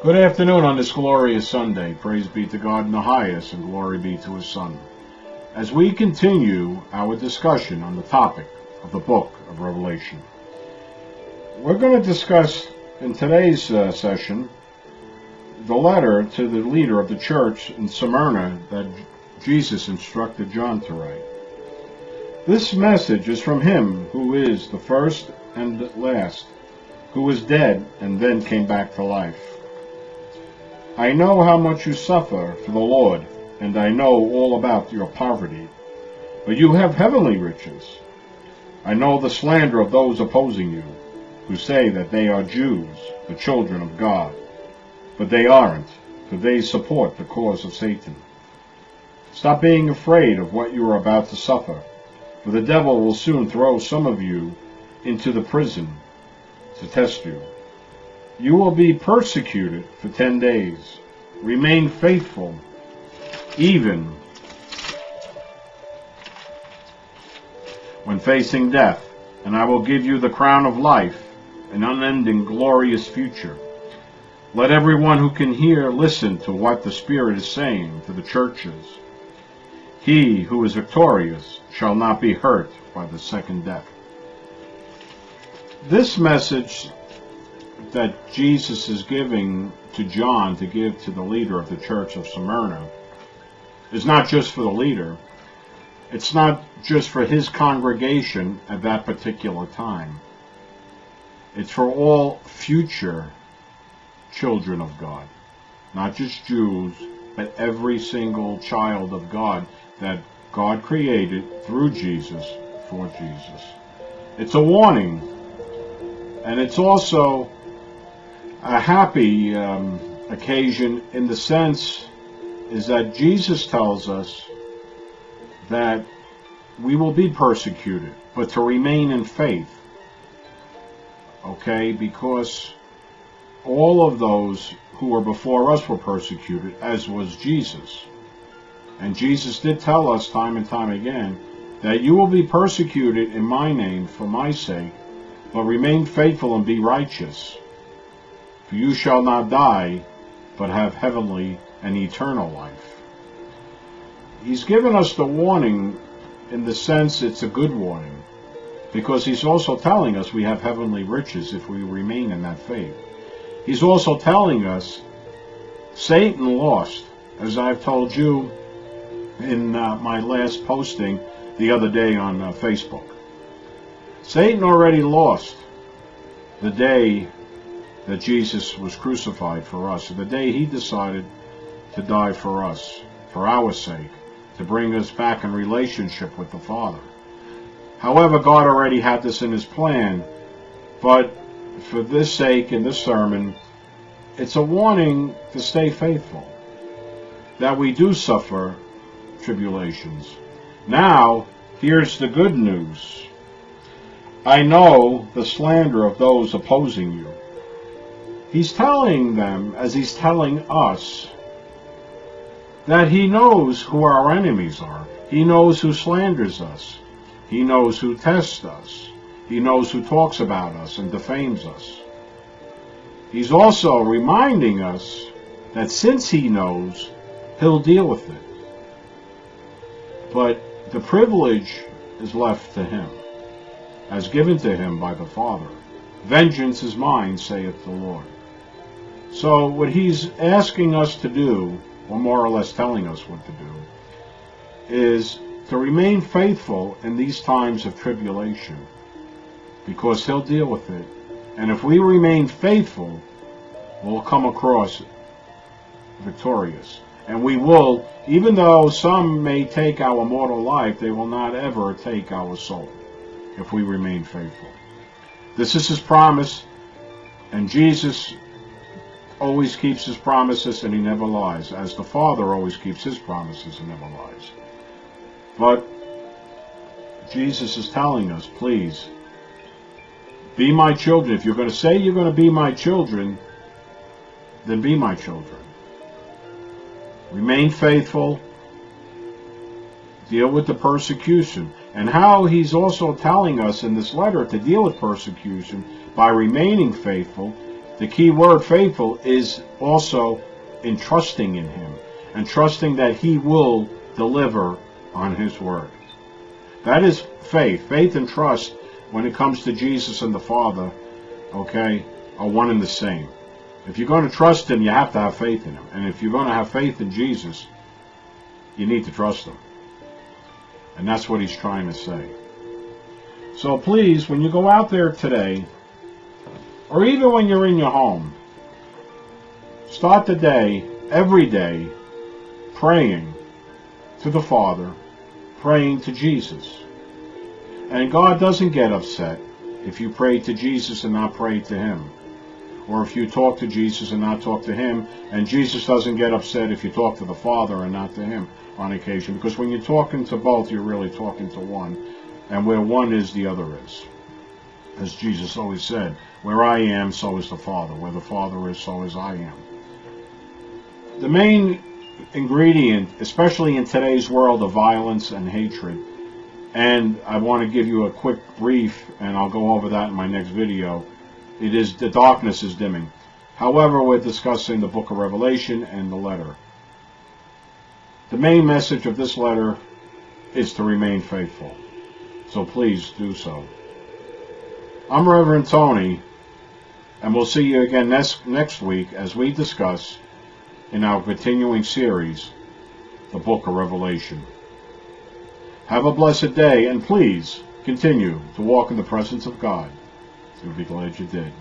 Good afternoon on this glorious Sunday. Praise be to God in the highest, and glory be to His Son. As we continue our discussion on the topic of the book of Revelation, we're going to discuss in today's session the letter to the leader of the church in Smyrna that Jesus instructed John to write. This message is from Him who is the first and last, who was dead and then came back to life. I know how much you suffer for the Lord, and I know all about your poverty, but you have heavenly riches. I know the slander of those opposing you, who say that they are Jews, the children of God, but they aren't, for they support the cause of Satan. Stop being afraid of what you are about to suffer, for the devil will soon throw some of you into the prison to test you. You will be persecuted for 10 days. Remain faithful, even when facing death, and I will give you the crown of life, an unending glorious future. Let everyone who can hear listen to what the Spirit is saying to the churches. He who is victorious shall not be hurt by the second death. This message that Jesus is giving to John to give to the leader of the church of Smyrna is not just for the leader. It's not just for his congregation at that particular time. It's for all future children of God, not just Jews, but every single child of God that God created through Jesus, for Jesus. It's a warning, and it's also a happy occasion in the sense is that Jesus tells us that we will be persecuted, but to remain in faith. Okay, because all of those who were before us were persecuted, as was Jesus. And Jesus did tell us time and time again that you will be persecuted in my name for my sake, but remain faithful and be righteous. For you shall not die, but have heavenly and eternal life. He's given us the warning in the sense it's a good warning, because he's also telling us we have heavenly riches if we remain in that faith. He's also telling us Satan lost, as I've told you in my last posting the other day on Facebook. Satan already lost the day that Jesus was crucified for us, the day he decided to die for us, for our sake, to bring us back in relationship with the Father. However, God already had this in his plan, but for this sake, in this sermon, it's a warning to stay faithful, that we do suffer tribulations. Now, here's the good news. I know the slander of those opposing you. He's telling them, as he's telling us, that he knows who our enemies are. He knows who slanders us. He knows who tests us. He knows who talks about us and defames us. He's also reminding us that since he knows, he'll deal with it. But the privilege is left to him, as given to him by the Father. Vengeance is mine, saith the Lord. So what he's asking us to do, or more or less telling us what to do, is to remain faithful in these times of tribulation, because he'll deal with it. And if we remain faithful, we'll come across victorious. And we will, even though some may take our mortal life, they will not ever take our soul if we remain faithful. This is his promise, and Jesus always keeps his promises, and he never lies, as the Father always keeps his promises and never lies. But Jesus is telling us, please, be my children. If you're going to say you're going to be my children, then be my children. Remain faithful. Deal with the persecution. And how he's also telling us in this letter to deal with persecution by remaining faithful The key word, faithful, is also in trusting in him and trusting that he will deliver on his word. That is faith. Faith and trust, when it comes to Jesus and the Father, okay, are one and the same. If you're going to trust him, you have to have faith in him. And if you're going to have faith in Jesus, you need to trust him. And that's what he's trying to say. So please, when you go out there today, or even when you're in your home, start the day, every day, praying to the Father, praying to Jesus. And God doesn't get upset if you pray to Jesus and not pray to him. Or if you talk to Jesus and not talk to him, and Jesus doesn't get upset if you talk to the Father and not to him on occasion. Because when you're talking to both, you're really talking to one. And where one is, the other is. As Jesus always said, where I am, so is the Father. Where the Father is, so is I am. The main ingredient, especially in today's world of violence and hatred, and I want to give you a quick brief, and I'll go over that in my next video. It is the darkness is dimming. However, we're discussing the book of Revelation and the letter. The main message of this letter is to remain faithful. So please do so. I'm Reverend Tony, and we'll see you again next week as we discuss, in our continuing series, the book of Revelation. Have a blessed day, and please continue to walk in the presence of God. You'll be glad you did.